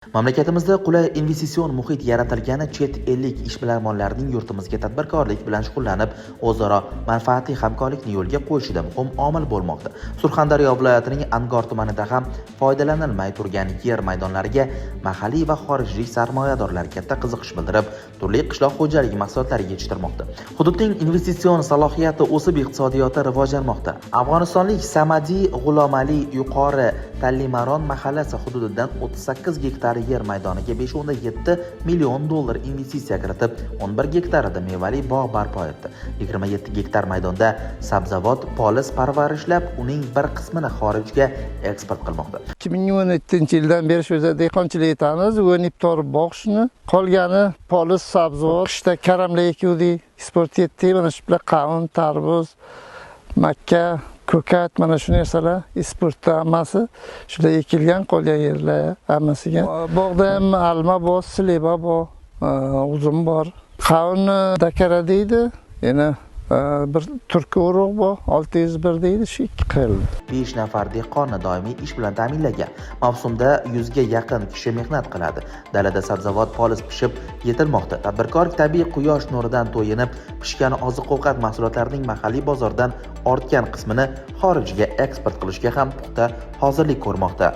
Mamlakatimizda qulay investitsion muhit yaratilgani chet ellik ishbilarmonlarning yurtimizga tadbirkorlik bilan shug'ullanib, o'zaro manfaatli hamkorlikni yo'lga qo'yishida muhim omil bo'lmoqda. Surxondaryo viloyatining Angor tumanida ham foydalanilmay turgan yer maydonlariga mahalliy va xorijlik sarmoyadorlar katta qiziqish bildirib, turli qishloq xo'jaligi mahsulotlari yetishtirmoqda. Hududning investitsion salohiyati o'sib, iqtisodiyoti rivojlanmoqda. Afg'onistonlik Samadi G'ulomali yuqori Tallimaron mahallasi hududidan 38 gektar yer maydoniga 5.7 million dollar investitsiya kiritib, 11 gektarida mevali bog' barpo etdi. 27 gektar maydonda sabzavot, polis parvarishlab, uning bir qismini xorijga eksport qilmoqda. 2017-yildan beri shu yerda dehqonchilik etamiz, o'nib torib boqishni, qolgani polis, sabzavot, qishda karamlar ekuvdik, eksport etdik. Mana shu bilan qavun, tarvuz, makka, ko'kat, mana shu narsalar eksportda hammasi shular ekilgan, qolgan yerlar hammasiga. Bog'da ham alma bor, sileba bor, uzum bor. Qavun dakara deydi. Yana bir turki urug' bor, 601 deydi, shu 2 xil. 5 nafar dehqonni doimiy ish bilan ta'minlagan. Mavsumda 100 ga yaqin kishi mehnat qiladi. Dalada sabzavot, polis pishib yetilmoqda. Tadbirkor tabiiy quyosh nuridan to'yinib, pishgan oziq-ovqat mahsulotlarining mahalliy bozordan ortgan qismini xorijga eksport qilishga ham puxta hozirlik ko'rmoqda.